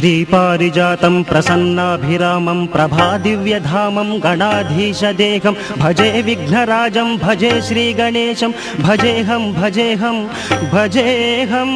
श्रीपारिजातं प्रसन्नाभिरामं प्रभादिव्यधामं गणाधीशदेहं भजे विघ्नराजं भजे श्रीगणेशं भजेहं भजेहं भजेहम्।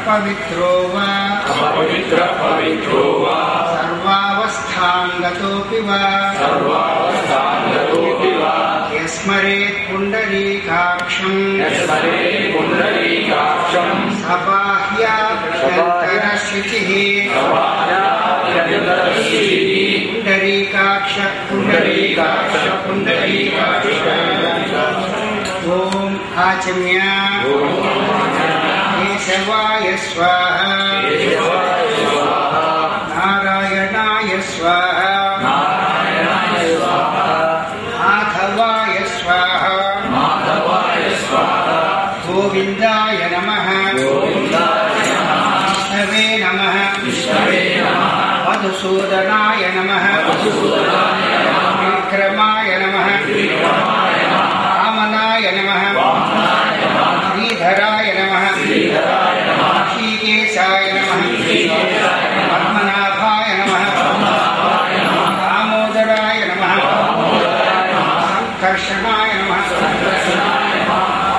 पवित्रो वा सर्वावस्थांगतोऽपि वा यस्मरेत् पुण्डरीकाक्षं सबाह्याभ्यन्तरशुचिः पुण्डरीकाक्ष ॐ आचम्य केशवाय स्वाहा नारायणाय स्वाहा माधवाय स्वाहा गोविन्दाय नमः विष्णवे नमः मधुसूदनाय नमः विक्रमाय नमः वामनाय नमः श्रीधराय नमः ऋषिकेशाय नमः पद्मनाभाय नमः दामोदराय नमः संकर्षणाय नमः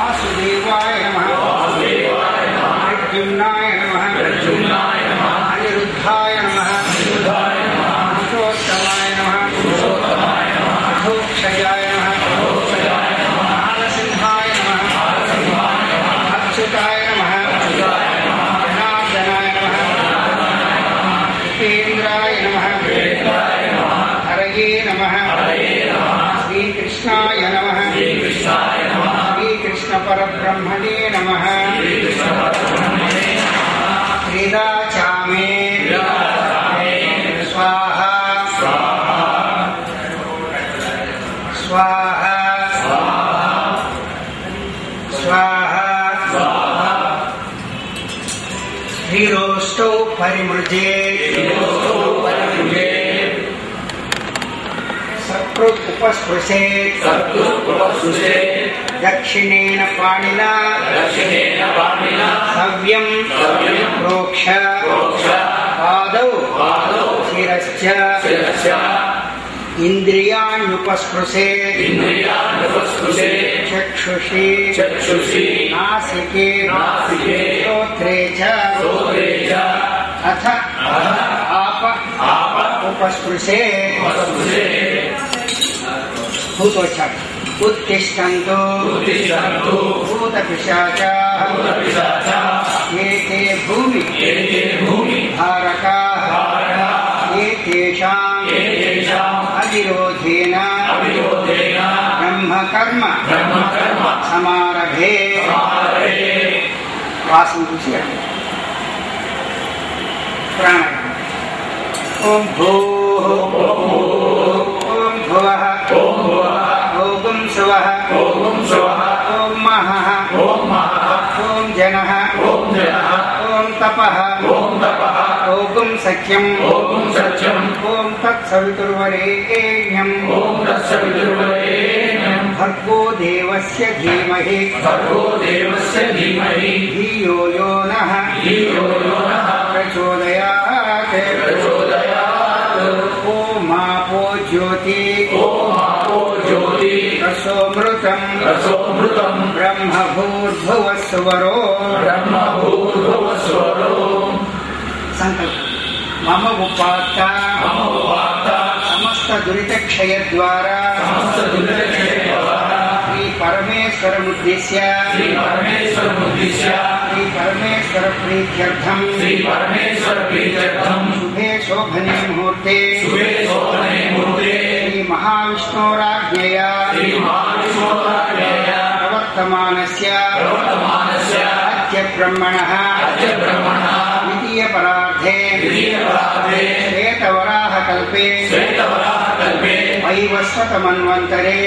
वासुदेवाय नमः प्रद्युम्नाय नमः अनिरुद्धाय नमः पुरुषोत्तमाय नमः अधोक्षयाय नमः नरसिंहाय नमः శ్రీవేంకటేశాయ నమః హరయే నమః శ్రీకృష్ణాయ నమః శ్రీకృష్ణ పరబ్రహ్మణే నమః శ్రీదాచామే స్వాహా స్వాహా స్వాహా శ్రీరోష్టౌ పరిమృజే సత్కృత్ ఉపస్పృశేత్ దక్షిణేన పాణినా సవ్యం ప్రోక్ష పాదౌ శిరశ్చ ఇంద్రియాణ్యుపస్పృశేత్ చక్షుషి నాసికే శ్రోత్రే చ అథ ఆప ఉపస్పృశేత్ భూతోచ్చాడు ఉత్తిష్టంతు భూతపిశాచాః ఏతే భూమి ధారకాః ఏతేషాం అవిరోధేన బ్రహ్మకర్మ సమారభే వాసం చూసి ప్రాణాయామం. ఓం భూః ఓం భువః ఓం శువః ఓం మహః ఓం జనః ఓం తపః ఓం సఖ్యం ఓం తత్సవితుర్వరేణ్యం భర్గో దేవస్య ధీమహి ధియో యో నః ప్రచోదయాత్. ఓం ఆపో జ్యోతి రసోమృతం బ్రహ్మ భూర్భువస్సువరో. సంకల్పం. మమ ఉపాత్త సమస్త దురితక్షయ ద్వారా శ్రీ పరమేశ్వరముద్దిశ్య శ్రీ పరమేశ్వర ప్రీత్యర్థం శుభే శోభనే ముహూర్తే శ్రీ మహావిష్ణోరాజ్ఞయా ప్రవర్తమానస్య అద్య బ్రహ్మణః ద్వితీయ పరార్థే శ్వేతవరాహ కల్పే వైవస్వతమన్వంతరే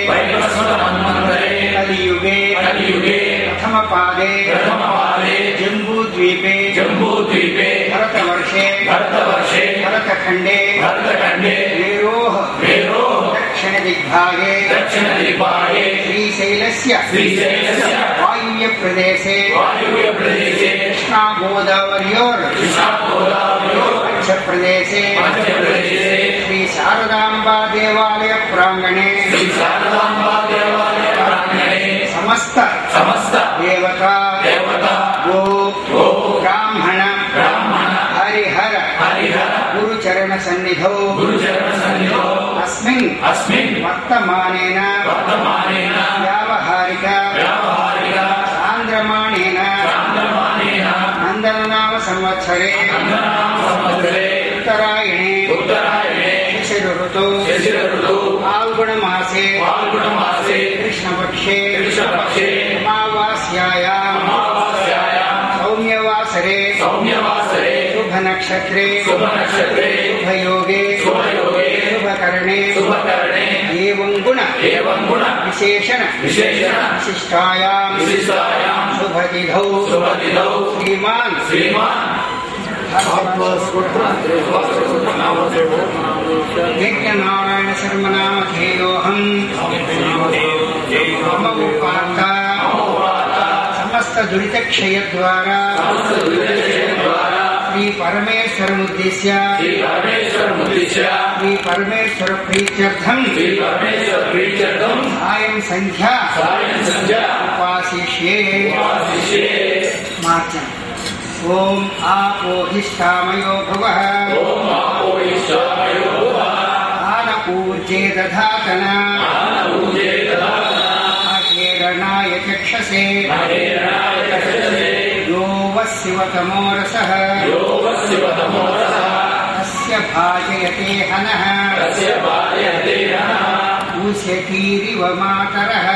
కలియుగే ప్రథమ పాదే జంబూద్వీపే భరతవర్షే భరతఖండే మేరోః దక్షిణ దిగ్భాగే శ్రీశైలస్య వాయువ్య ప్రదేశే కృష్ణా గోదావర్యోర్ మధ్యప్రదేశే శ్రీ శారదాంబా దేవాలయ ప్రాంగణే సమస్త దేవతా గో బ్రాహ్మణ హరిహర గురుచరణ సన్నిధౌ అస్మిన్ వర్తమానేన వ్యావహారిక సాంద్రమాణేన నందననామ సంవత్సరే ఉత్తరాయణే శిశిర ఋతౌ ఫాల్గుణ మాసే కృష్ణపక్షే అమావాస్యాయాం సౌమ్యవాసరే శుభ నక్షత్రే శుభయోగే శుభకరణే ఏవం గుణ విశేషణ విశిష్టాయాం శుభతిథౌ శ్రీమాన్ యజ్ఞనారాయణ శర్మనామధేయోహం మమ ఉపాత్త సమస్త దురితక్షయ ద్వారా శ్రీ పరమేశ్వరముద్దిశ్య శ్రీ పరమేశ్వర ప్రీత్యర్థం సాయం సంధ్యా ఉపాసిష్యే. మార్చన. ఓం ఆపోహిష్టామయో భువః ఆనపూర్జే దధాతన అహేరణాయ చక్షసే యో వశివతమో రసః తస్య तस्य भाजयते हनः उष्यतीरिव मातरः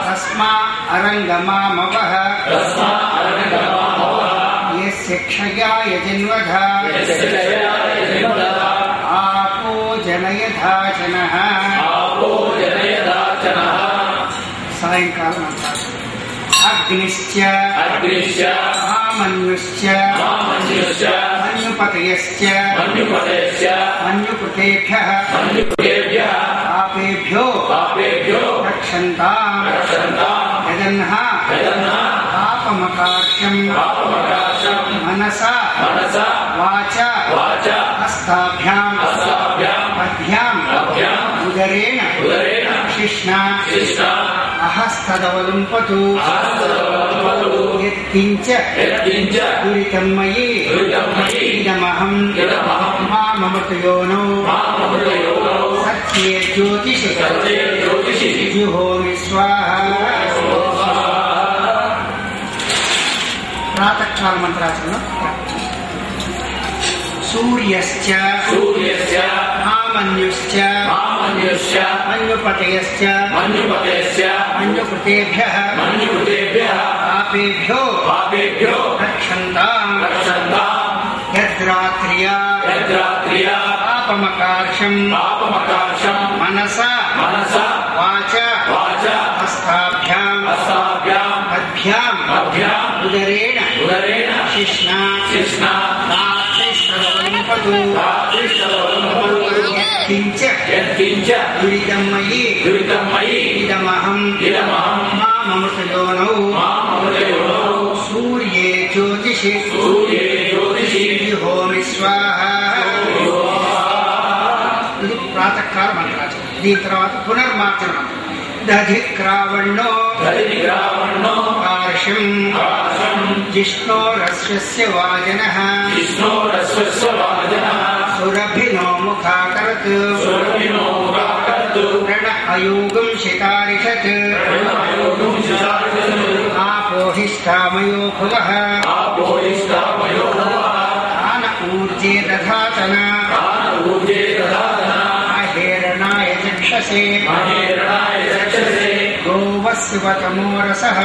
तस्मा अरङ्गमामवः यस्य क्षयाय जन्मधा आपो जनयधा जनः सायंकाल अग्निश्च मन्युश्च मन्युपतयश्च मन्युकृतेभ्यः पापेभ्यो रक्षन्ताम् यदन्नः पापमकार्ष्यम् मनसा वाचा हस्ताभ्याम् पद्भ्याम् उदरेण शिष्णा अहस्तदवलुम्पतु यत्किञ्च दुरितं मयि इदमहं माममृतयोनौ सत्ये ज्योतिषि जुहोमि स्वाहा। प्रातःकाल मंत्राचरण। सूर्यश्च मन्युश्च मन्युपतयश्च मन्युकृतेभ्यः पापेभ्यो रक्षन्ताम् यद्रात्र्या पापमकार्षम् मनसा वाचा हस्ताभ्याम् पद्भ्याम् उदरेण शिष्णा यत्किञ्च दुरितं मयि इदमहं माममृतयोनौ सूर्ये ज्योतिषि जुहोमि स्वाहा। ఇది ప్రాతకాల మంత్రాచరణ. దీని తర్వాత పునర్మార్జన మంత్రం. దధిక్రావణ్ణో కార్షం జిష్ణోరస్వస్య వాజనః సురభినో ముఖాకరత్ రణ అయోగం శితారిషత్ ఆపోహిష్టామయో భువః ఆన ఊర్జే దధాతన అహేరణాయ చక్షసే గోవస్వ తమోరసః